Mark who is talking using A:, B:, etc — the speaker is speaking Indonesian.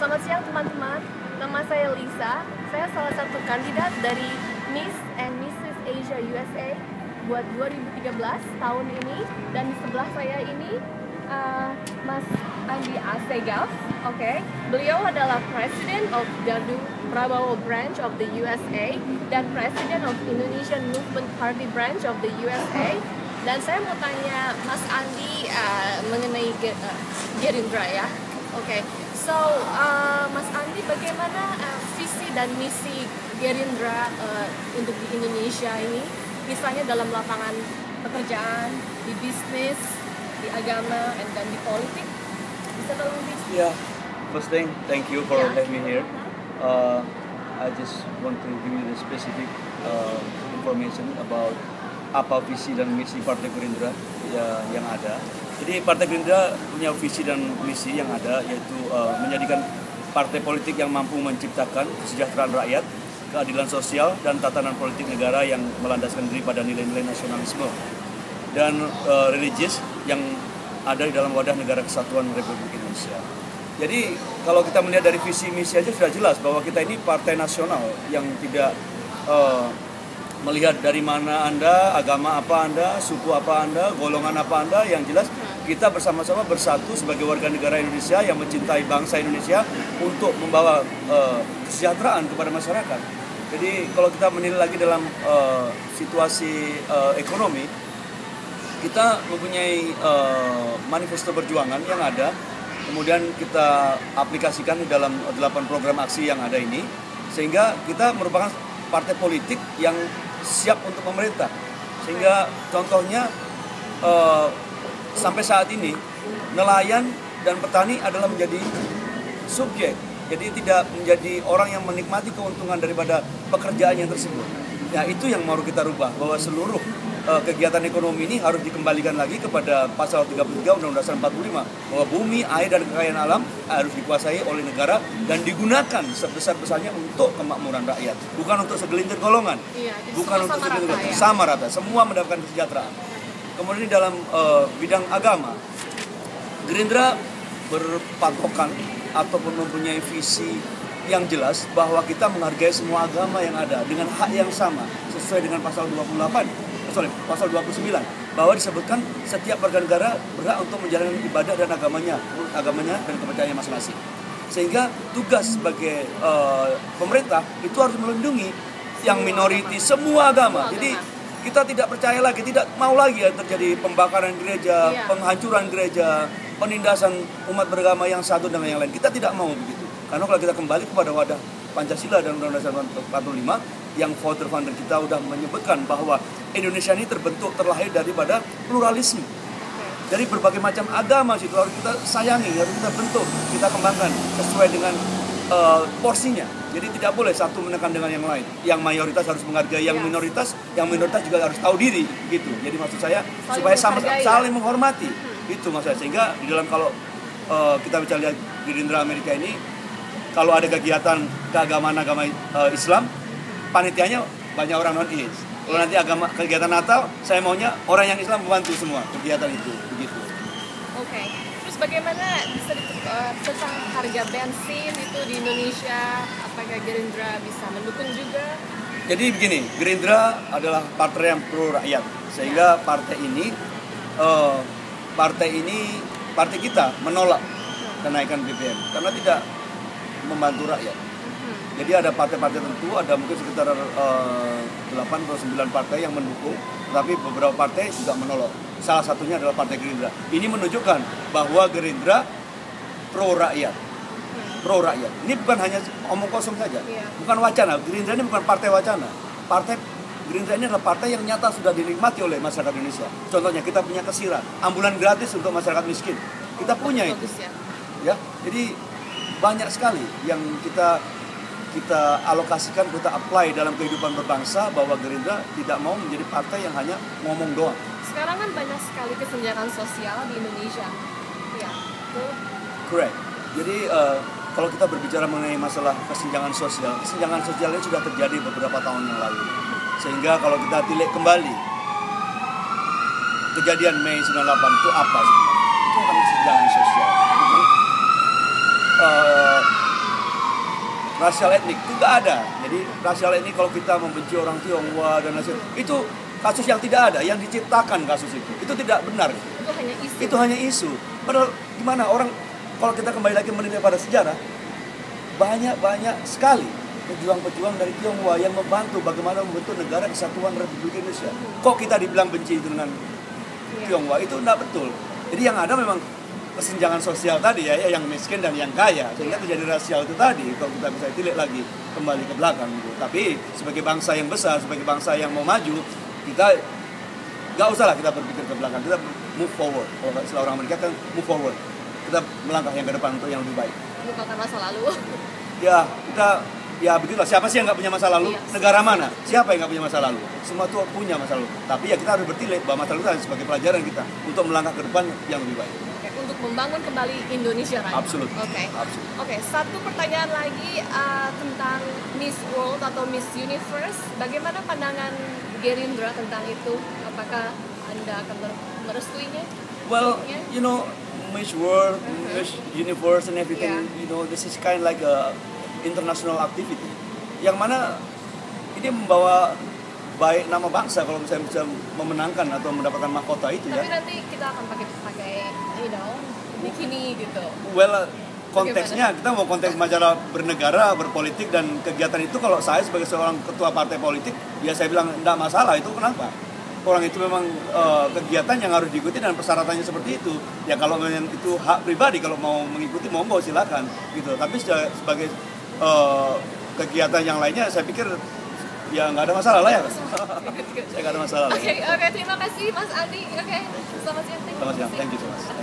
A: Selamat siang teman-teman, nama saya Lisa. Saya salah satu kandidat dari Miss and Mrs. Asia USA buat 2013 tahun ini. Dan di sebelah saya ini Mas Andi Assegaf. Beliau adalah President of Dadu Prabowo Branch of the USA dan President of Indonesian Movement Party Branch of the USA. Dan saya mau tanya Mas Andi mengenai Gerindra ya. So, Mas Andi, bagaimana visi dan misi Gerindra untuk di Indonesia ini, misalnya dalam lapangan pekerjaan, di bisnis, di agama, dan di politik? Bisa tolong di?
B: Yeah, first thing, thank you for having me here. I just want to give you the specific information about apa visi dan misi Partai Gerindra yang ada. Jadi Partai Gerindra punya visi dan misi yang ada, yaitu menjadikan partai politik yang mampu menciptakan kesejahteraan rakyat, keadilan sosial, dan tatanan politik negara yang melandaskan diri pada nilai-nilai nasionalisme dan religius yang ada di dalam wadah negara kesatuan Republik Indonesia. Jadi kalau kita melihat dari visi misi aja sudah jelas bahwa kita ini partai nasional yang tidak melihat dari mana Anda, agama apa Anda, suku apa Anda, golongan apa Anda, yang jelas kita bersama-sama bersatu sebagai warga negara Indonesia yang mencintai bangsa Indonesia untuk membawa kesejahteraan kepada masyarakat. Jadi kalau kita menilai lagi dalam situasi ekonomi, kita mempunyai manifesto perjuangan yang ada, kemudian kita aplikasikan di dalam 8 program aksi yang ada ini, sehingga kita merupakan partai politik yang siap untuk pemerintah. Sehingga contohnya sampai saat ini nelayan dan petani adalah menjadi subjek, jadi tidak menjadi orang yang menikmati keuntungan daripada pekerjaannya tersebut. Ya, itu yang mau kita rubah, bahwa seluruh kegiatan ekonomi ini harus dikembalikan lagi kepada pasal 33 Undang-Undang Dasar 45, bahwa bumi, air, dan kekayaan alam harus dikuasai oleh negara dan digunakan sebesar-besarnya untuk kemakmuran rakyat, bukan untuk segelintir golongan, bukan untuk segelintir golongan, sama rata, semua mendapatkan kesejahteraan. Kemudian di dalam bidang agama, Gerindra berpatokan ataupun mempunyai visi yang jelas bahwa kita menghargai semua agama yang ada dengan hak yang sama, sesuai dengan pasal 29, bahwa disebutkan setiap warga negara berhak untuk menjalankan ibadah dan agamanya dan kepercayaannya masing-masing. Sehingga tugas sebagai pemerintah itu harus melindungi yang minoriti semua agama. Jadi kita tidak percaya lagi, tidak mau lagi terjadi pembakaran gereja, penghancuran gereja, penindasan umat beragama yang satu dengan yang lain. Kita tidak mau begitu. Karena kalau kita kembali kepada wadah Pancasila dan Undang-Undang Dasar 45, yang founder kita sudah menyebutkan bahwa Indonesia ini terlahir daripada pluralisme. Dari berbagai macam agama situ harus kita sayangi, harus kita bentuk, kita kembangkan sesuai dengan porsinya. Jadi tidak boleh satu menekan dengan yang lain. Yang mayoritas harus menghargai yang minoritas juga harus tahu diri gitu. Jadi maksud saya supaya saling menghormati. Itu maksud saya. Sehingga di dalam kalau kita bicara lihat Gerindra Amerika ini, kalau ada kegiatan keagamaan agama Islam, panitianya banyak orang non-Is. Kalau nanti kegiatan Natal, saya maunya orang yang Islam membantu semua kegiatan itu, begitu.
A: Terus bagaimana bisa tentang harga bensin itu di Indonesia? Apakah Gerindra bisa mendukung juga?
B: Jadi begini, Gerindra adalah partai yang pro rakyat, sehingga partai kita menolak kenaikan BBM karena tidak membantu rakyat. Jadi ada partai-partai tertentu, ada mungkin sekitar 8 atau 9 partai yang mendukung, tapi beberapa partai juga menolak. Salah satunya adalah Partai Gerindra. Ini menunjukkan bahwa Gerindra pro rakyat. Pro rakyat. Ini bukan hanya omong kosong saja, bukan wacana. Gerindra ini bukan partai wacana. Partai Gerindra ini adalah partai yang nyata sudah dinikmati oleh masyarakat Indonesia. Contohnya kita punya Kesira, ambulan gratis untuk masyarakat miskin. Kita punya itu. Ya, jadi banyak sekali yang kita alokasikan, kita apply dalam kehidupan berbangsa, bahwa Gerindra tidak mau menjadi partai yang hanya ngomong doang.
A: Sekarang kan banyak sekali kesenjangan sosial di Indonesia. Ya, betul.
B: Correct. Jadi kalau kita berbicara mengenai masalah kesenjangan sosial ini sudah terjadi beberapa tahun yang lalu. Sehingga kalau kita tilik kembali kejadian Mei 98 itu apa sebenarnya? Itu kan kesenjangan sosial. rasial etnik itu nggak ada. Jadi rasial etnik kalau kita membenci orang Tionghoa dan lain itu kasus yang tidak ada, yang diciptakan kasus itu tidak benar.
A: Itu hanya isu.
B: Itu hanya isu. Padahal gimana orang, kalau kita kembali lagi menilai pada sejarah, banyak sekali pejuang-pejuang dari Tionghoa yang membantu bagaimana membentuk negara kesatuan Republik Indonesia. Kok kita dibilang benci dengan Tionghoa? Itu tidak betul. Jadi yang ada memang kesenjangan sosial tadi ya, yang miskin dan yang kaya, sehingga terjadi rasial itu tadi. Kalau kita bisa tilik lagi kembali ke belakang gitu. Tapi sebagai bangsa yang besar, sebagai bangsa yang mau maju, kita nggak usah lah kita berpikir ke belakang, kita move forward. Kalau istilah orang Amerika kan move forward, kita melangkah yang ke depan untuk yang lebih baik.
A: Lupakan masa lalu.
B: Ya kita, ya begitulah, siapa sih yang nggak punya masa lalu?
A: Iya.
B: Negara mana? Siapa yang nggak punya masa lalu? Semua tuh punya masa lalu. Tapi ya kita harus bertilik bahwa masa lalu itu sebagai pelajaran kita untuk melangkah ke depan yang lebih baik.
A: Oke, untuk membangun kembali Indonesia Raya.
B: Absolut.
A: Oke. Oke, satu pertanyaan lagi tentang Miss World atau Miss Universe. Bagaimana pandangan Gerindra tentang itu? Apakah Anda akan merestuinya?
B: Well, you know, Miss World, Miss Universe and everything, you know, this is kind of like a international activity. Yang mana ini membawa baik nama bangsa kalau misalnya bisa memenangkan atau mendapatkan mahkota itu.
A: Tapi
B: ya.
A: nanti kita akan pakai bikini gitu.
B: Well, konteksnya kita mau konteks masalah bernegara, berpolitik dan kegiatan itu, kalau saya sebagai seorang ketua partai politik, ya saya bilang enggak masalah. Itu kenapa? Orang itu memang kegiatan yang harus diikuti dan persyaratannya seperti itu. Ya kalau memang itu hak pribadi, kalau mau mengikuti monggo silakan gitu. Tapi sebagai kegiatan yang lainnya saya pikir ya nggak ada masalah lah ya. Saya nggak ada masalah.
A: Oke, terima kasih Mas Andi. Oke, selamat siang.
B: Selamat siang, thank you so much.